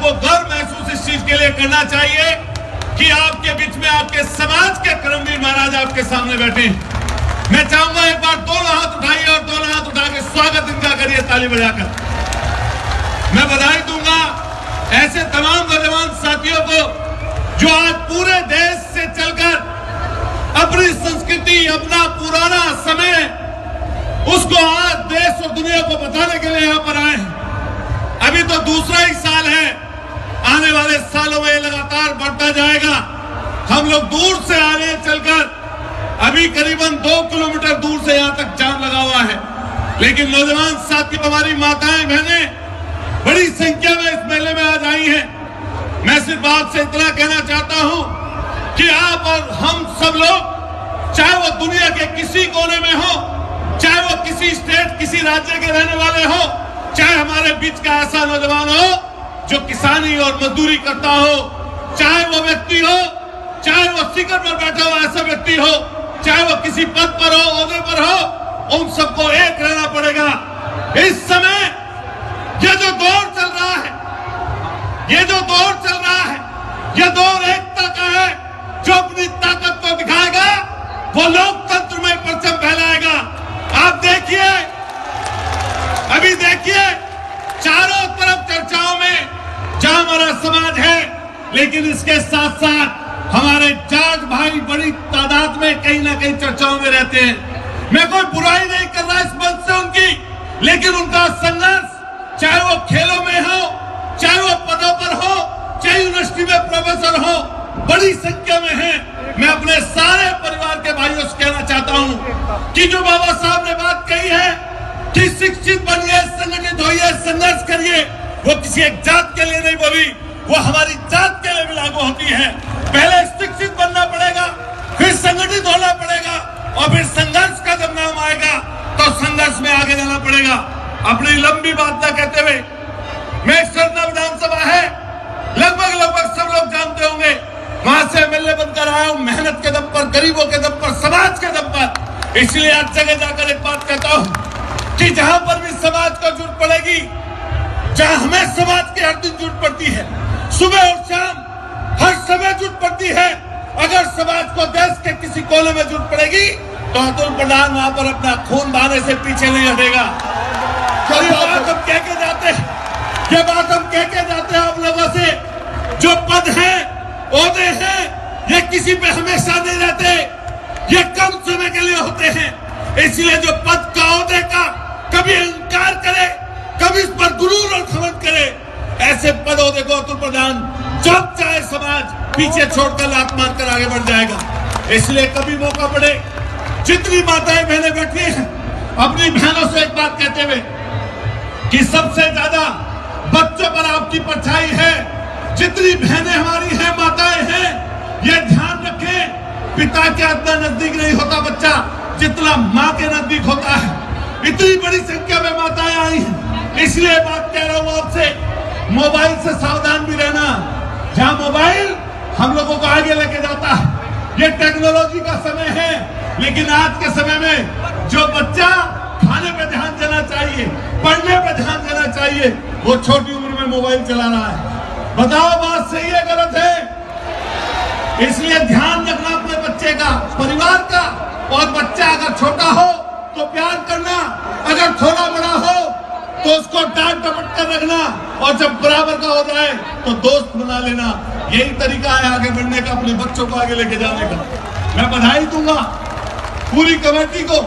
आपको गर्व महसूस इस चीज के लिए करना चाहिए कि आपके बीच में आपके समाज के करमवीर महाराज आपके सामने बैठे हैं। मैं चाहूंगा एक बार दोनों हाथ उठाइए और दोनों हाथ उठा के स्वागत इनका करिए ताली बजाकर। मैं बधाई दूंगा ऐसे तमाम नौजवान साथियों को जो आज पूरे देश से चलकर अपनी संस्कृति, अपना पुराना समय, उसको आज देश और दुनिया को बताने के लिए यहाँ पर आए हैं। अभी तो दूसरा ही साल है, आने वाले सालों में लगातार बढ़ता जाएगा। हम लोग दूर से आ रहे हैं चलकर, अभी करीबन 2 किलोमीटर दूर से यहाँ तक जाम लगा हुआ है, लेकिन नौजवान साथी, हमारी माताएं बहनें बड़ी संख्या में इस मेले में आज आई हैं। मैं सिर्फ आपसे इतना कहना चाहता हूं कि आप और हम सब लोग, चाहे वो दुनिया के किसी कोने में हो, चाहे वो किसी स्टेट, किसी राज्य के रहने वाले हो, चाहे हमारे बीच का ऐसा नौजवान हो जो किसानी और मजदूरी करता हो, चाहे वो व्यक्ति हो, चाहे वो शिखर पर बैठा हुआ ऐसा व्यक्ति हो, चाहे वो किसी पद पर हो, ओहदे पर हो, उन सबको एक रहना पड़ेगा। इस समय ये जो दौर चल रहा है, ये जो दौर चल रहा है, ये दौर एकता का है। जो अपनी ताकत को दिखाएगा वो लोकतंत्र में परचम फहराएगा। आप देखिए, अभी देखिए चारों तरफ चर्चाओं में जहां हमारा समाज है, लेकिन इसके साथ साथ हमारे जाट भाई बड़ी तादाद में कहीं ना कहीं चर्चाओं में रहते हैं। मैं कोई बुराई नहीं कर रहा इस मंच से उनकी, लेकिन उनका संघर्ष चाहे वो खेलों में हो, चाहे वो पदों पर हो, चाहे यूनिवर्सिटी में प्रोफेसर हो, बड़ी संख्या में है। मैं अपने सारे परिवार के भाइयों से कहना चाहता हूं कि जो बाबा साहब ने बात कही है कि शिक्षित बनिए, संगठित होइए, संघर्ष करिए, वो किसी एक जात के लिए नहीं बोली, वो हमारी जात के लिए भी लागू होती है। पहले शिक्षित बनना पड़ेगा, फिर संगठित होना पड़ेगा, और फिर संघर्ष का जब नाम आएगा तो संघर्ष में आगे जाना पड़ेगा। अपनी लंबी बात न कहते हुए, मैं सरना विधानसभा है, लगभग सब लोग जानते होंगे, वहां से एमएलए बनकर आया हूं, मेहनत के दम पर, गरीबों के दम पर, समाज के दम पर। इसलिए हर जगह जाकर एक बात कहता हूं कि जहां पर भी समाज को जरूरत पड़ेगी, जहां हमें समाज की हर दिन जरूरत पड़ती है, सुबह और शाम हर समय जरूरत पड़ती है, अगर समाज को देश के किसी कोने में जरूरत पड़ेगी तो अतुल प्रधान वहां पर अपना खून बहाने से पीछे नहीं हटेगा। ये बात हम कह के जाते हैं, ये बात हम कह के जाते हैं आप लोगों से। जो पद है, ओहदे हैं, ये किसी पे हमेशा नहीं रहते, ये कम समय के लिए होते हैं। इसलिए जो पद का, ओहदे का कभी अहंकार करे, कभी इस पर गुरूर और घमंड करे, ऐसे पद ओहदे को अतुल प्रधान जब चाहे समाज पीछे छोड़कर लात मारकर आगे बढ़ जाएगा। इसलिए कभी मौका पड़े, जितनी माताएं बहनें बैठी हैं, अपनी बहनों से एक बात कहते हुए कि सबसे ज्यादा बच्चों पर आपकी परछाई है। जितनी बहनें हमारी हैं, माताएं हैं, ये ध्यान रखें, पिता के इतना नजदीक नहीं होता बच्चा जितना माँ के नजदीक होता है। इतनी बड़ी संख्या में माताएं आई हैं, इसलिए बात कह रहा हूं आपसे, मोबाइल से सावधान भी रहना। जहां मोबाइल हम लोगों को आगे लेके जाता है, ये टेक्नोलॉजी का समय है, लेकिन आज के समय में जो बच्चा खाने पे ध्यान देना चाहिए, पढ़ने पे ध्यान देना चाहिए, वो छोटी उम्र में मोबाइल चला रहा है। बताओ बात सही है गलत है? इसलिए ध्यान रखना अपने बच्चे का, परिवार का, और बच्चा अगर छोटा हो तो प्यार करना, अगर थोड़ा बड़ा हो तो उसको डांट डपट कर रखना, और जब बराबर का हो जाए तो दोस्त बना लेना। यही तरीका है आगे बढ़ने का, अपने बच्चों को आगे लेके जाने का। मैं बधाई दूंगा पूरी कमेटी को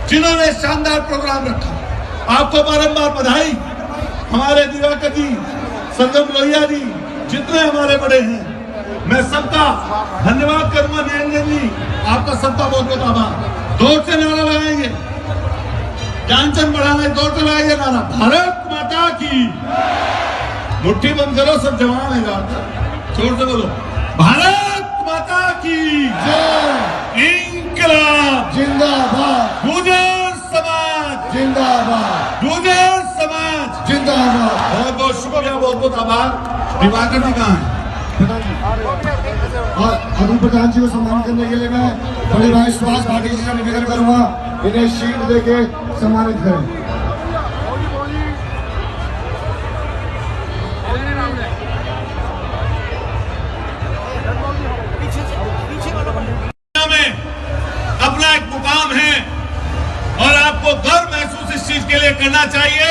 जिन्होंने शानदार प्रोग्राम रखा। आपको बारंबार बधाई। हमारे दिवाकर जी, संगम लोहिया जी, जितने हमारे बड़े हैं, मैं सबका धन्यवाद करूंगा। निरंजन जी, आपका सबका बहुत बहुत आभार। जोर से नारा लगाएंगे, ध्यानचंद बढ़ाने, जोर से लगाइए नारा, भारत माता की। मुट्ठी बंद करो, सब जवान है गाता, जोर से बोलो, भारत माता की जय। इंकलाब जिंदाबाद, गुर्जर समाज जिंदाबाद, गुर्जर समाज जिंदाबाद। बहुत बहुत शुक्रिया, बहुत बहुत आभार। दिवाकर जी कहाँ है? और अतुल प्रधान जी को सम्मान करने के लिए मैं बड़े भाई सुभाष भाटी जी का निवेदन करूंगा, इन्हें शील्ड देके सम्मानित करें। लिए करना चाहिए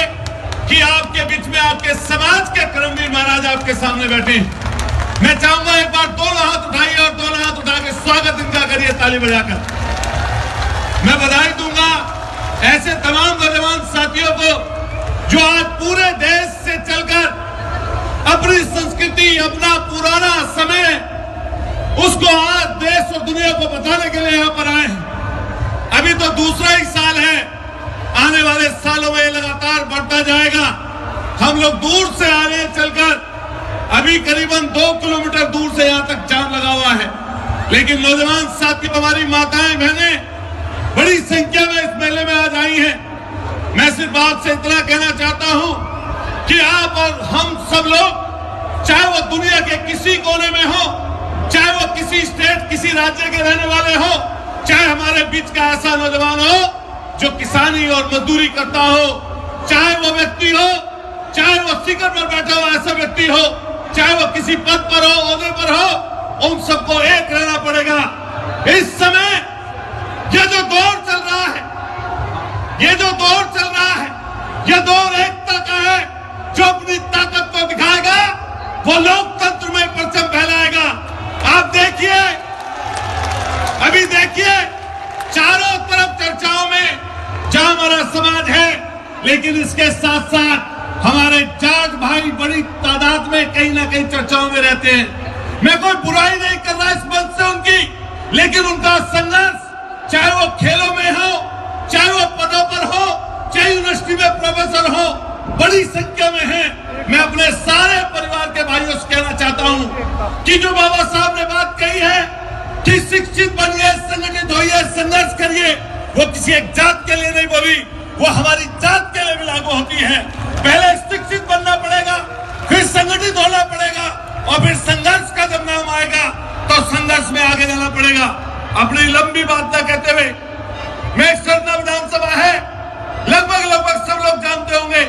कि आपके बीच में आपके समाज के कर्मवीर महाराज आपके सामने बैठे हैं। मैं चाहूंगा एक बार दोनों हाथ उठाइए और दोनों हाथ उठा के स्वागत इनका करिए ताली बजाकर। मैं बधाई दूंगा ऐसे तमाम नौजवान साथियों को जो आज पूरे देश से चलकर अपनी संस्कृति, अपना पुराना समय, उसको आज देश और दुनिया को बताने के लिए यहाँ पर आए हैं। अभी तो दूसरा ही साल है, आने वाले सालों में लगातार बढ़ता जाएगा। हम लोग दूर से आ रहे हैं चलकर, अभी करीबन 2 किलोमीटर दूर से यहाँ तक जाम लगा हुआ है, लेकिन नौजवान साथी, हमारी माताएं बहनें बड़ी संख्या में इस मेले में आज आई हैं। मैं सिर्फ आपसे इतना कहना चाहता हूं कि आप और हम सब लोग, चाहे वो दुनिया के किसी कोने में हो, चाहे वो किसी स्टेट, किसी राज्य के रहने वाले हो, चाहे हमारे बीच का ऐसा नौजवान हो जो किसानी और मजदूरी करता हो, चाहे वो व्यक्ति हो, चाहे वो शिखर पर बैठा हुआ ऐसा व्यक्ति हो, चाहे वो किसी पद पर हो, ओहदे पर हो, उन सबको एक रहना पड़ेगा। इस समय ये जो दौर चल रहा है, ये जो दौर चल रहा है, ये दौर एकता का है। जो अपनी ताकत को दिखाएगा वो लोकतंत्र में परचम फहराएगा। आप देखिए, अभी देखिए चारों तरफ चर्चाओं में जहां हमारा समाज है, लेकिन इसके साथ साथ हमारे जाट भाई बड़ी तादाद में कहीं ना कहीं चर्चाओं में रहते हैं। मैं कोई बुराई नहीं कर रहा इस मंच से उनकी, लेकिन उनका संघर्ष, चाहे वो खेलों में हो, चाहे वो पदों पर हो, चाहे यूनिवर्सिटी में प्रोफेसर हो, बड़ी संख्या में है। मैं अपने सारे परिवार के भाइयों से कहना चाहता हूं कि जो बाबा साहब ने बात कही है कि शिक्षित बनिए, संगठित होइए, संघर्ष करिए, वो किसी एक जात के लिए नहीं बोली, वो हमारी जात के लिए भी लागू होती है। पहले शिक्षित बनना पड़ेगा, फिर संगठित होना पड़ेगा, और फिर संघर्ष का जब नाम आएगा तो संघर्ष में आगे जाना पड़ेगा। अपनी लंबी बात न कहते हुए, मैं सरना विधानसभा है, लगभग सब लोग जानते होंगे,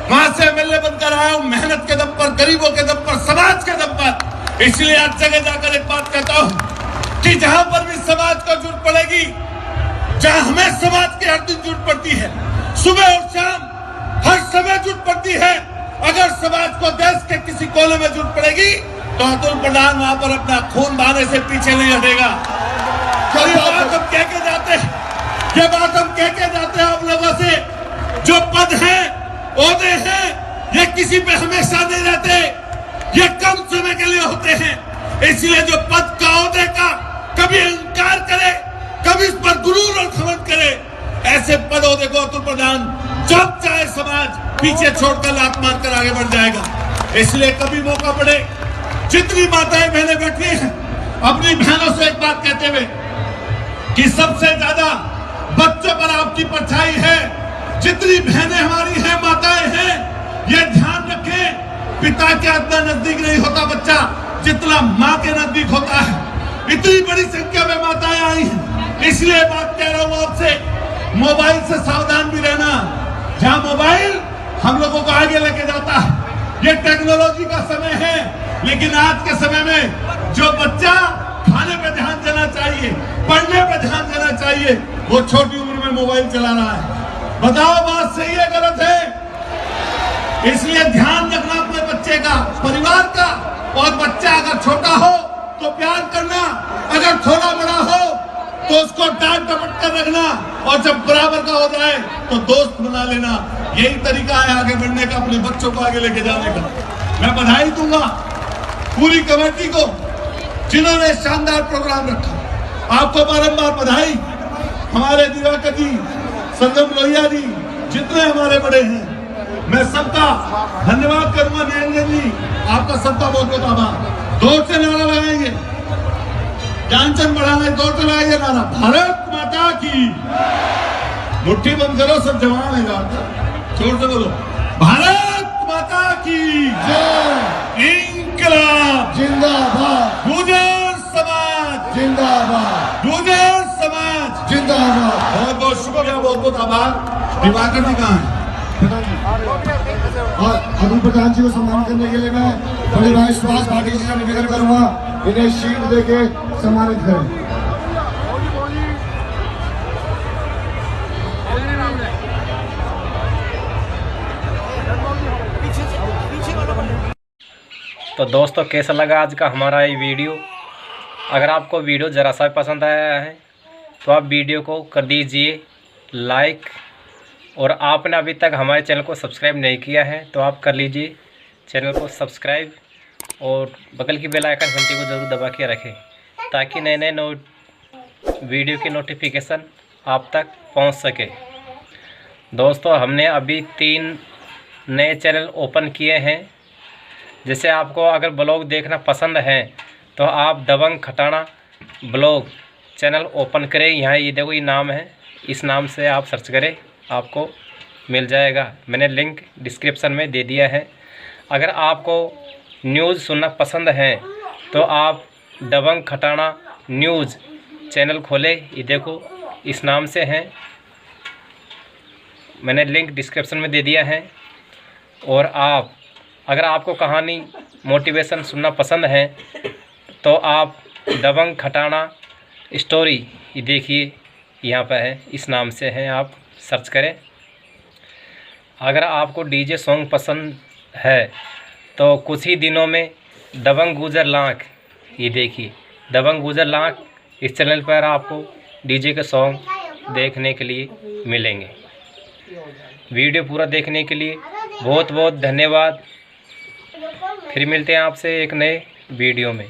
वहां से एमएलए बनकर आया हूं, मेहनत के दम पर, गरीबों के दम पर, समाज के दम पर। इसलिए हर जगह जाकर एक बात कहता हूं कि जहां पर भी समाज को जरूरत पड़ेगी, जहां हमें समाज की हर दिन जरूरत पड़ती है, सुबह और शाम हर समय जरूरत पड़ती है, अगर समाज को देश के किसी कोने में जरूरत पड़ेगी तो अतुल प्रधान वहां पर अपना खून बहाने से पीछे नहीं हटेगा। ये बात हम कह के जाते हैं, ये बात हम कह के जाते हैं आप लोगों से। जो पद है, ओहदे हैं, ये किसी पे हमेशा नहीं रहते, ये कम समय के लिए होते हैं। इसलिए जो पद का, ओहदे का कभी अहंकार करे, कभी इस पर गुरूर और घमंड करे, ऐसे पद ओहदे को अतुल प्रधान जब चाहे समाज पीछे छोड़कर लात मारकर आगे बढ़ जाएगा। इसलिए कभी मौका पड़े, जितनी माताएं बहनें बैठी हैं, अपनी बहनों से एक बात कहते हुए कि सबसे ज्यादा बच्चों पर आपकी परछाई है। जितनी बहनें हमारी हैं, माताएं हैं, ये ध्यान रखें, पिता के इतना नजदीक नहीं होता बच्चा जितना माँ के नजदीक होता है। इतनी बड़ी संख्या में माताएं आई हैं, इसलिए बात कह रहा हूं आपसे, मोबाइल से सावधान भी रहना। जहां मोबाइल हम लोगों को आगे लेके जाता है, ये टेक्नोलॉजी का समय है, लेकिन आज के समय में जो बच्चा खाने पे ध्यान देना चाहिए, पढ़ने पे ध्यान देना चाहिए, वो छोटी उम्र में मोबाइल चला रहा है। बताओ बात सही है गलत है? इसलिए ध्यान रखना अपने बच्चे का, परिवार का, और बच्चा अगर छोटा हो तो प्यार करना, अगर थोड़ा बड़ा हो तो उसको डांट डपट कर रखना, और जब बराबर का हो जाए तो दोस्त बना लेना। यही तरीका है आगे बढ़ने का, अपने बच्चों को आगे लेके जाने का। मैं बधाई दूंगा पूरी कमेटी को जिन्होंने शानदार प्रोग्राम रखा। आपको बारंबार बधाई। हमारे दिवाकर जी, संगम लोहिया जी, जितने हमारे बड़े हैं, मैं सबका धन्यवाद करूंगा। निरंजन जी, आपका सबका बहुत बहुत आभार। जोर से नारा लगाएंगे, जानचन बढ़ाना, जोर से लगाइए नारा, भारत माता की। मुट्ठी बंद करो, सब जवान है यार, जोर से बोलो, भारत माता की जय। इंकलाब जिंदाबाद, गुर्जर समाज जिंदाबाद, गुर्जर समाज जिंदाबाद। बहुत बहुत शुक्रिया, बहुत बहुत आभार। दिवाकर जी कहाँ है? और अतुल प्रधान जी को सम्मान करने के लिए मैं बड़े भाई सुभाष भाटी जी का निवेदन करूंगा, इन्हें शील्ड देके सम्मानित करें। तो दोस्तों कैसा लगा आज का हमारा ये वीडियो। अगर आपको वीडियो ज़रा सा पसंद आया है तो आप वीडियो को कर दीजिए लाइक, और आपने अभी तक हमारे चैनल को सब्सक्राइब नहीं किया है तो आप कर लीजिए चैनल को सब्सक्राइब, और बगल की बेल आइकन घंटी को ज़रूर दबा के रखें ताकि नए नए वीडियो की नोटिफिकेशन आप तक पहुंच सके। दोस्तों हमने अभी 3 नए चैनल ओपन किए हैं। जैसे आपको अगर ब्लॉग देखना पसंद है तो आप दबंग खटाना ब्लॉग चैनल ओपन करें। यहाँ ये देखो ये नाम है, इस नाम से आप सर्च करें, आपको मिल जाएगा। मैंने लिंक डिस्क्रिप्शन में दे दिया है। अगर आपको न्यूज़ सुनना पसंद है तो आप दबंग खटाना न्यूज़ चैनल खोलें। ये देखो इस नाम से हैं, मैंने लिंक डिस्क्रिप्शन में दे दिया है। और आप अगर आपको कहानी मोटिवेशन सुनना पसंद है तो आप दबंग खटाना स्टोरी, ये देखिए यहाँ पर है, इस नाम से है, आप सर्च करें। अगर आपको डीजे सॉन्ग पसंद है तो कुछ ही दिनों में दबंग गुजर लाख, ये देखिए दबंग गुजर लाख, इस चैनल पर आपको डीजे के सॉन्ग देखने के लिए मिलेंगे। वीडियो पूरा देखने के लिए बहुत बहुत धन्यवाद। फिर मिलते हैं आपसे एक नए वीडियो में।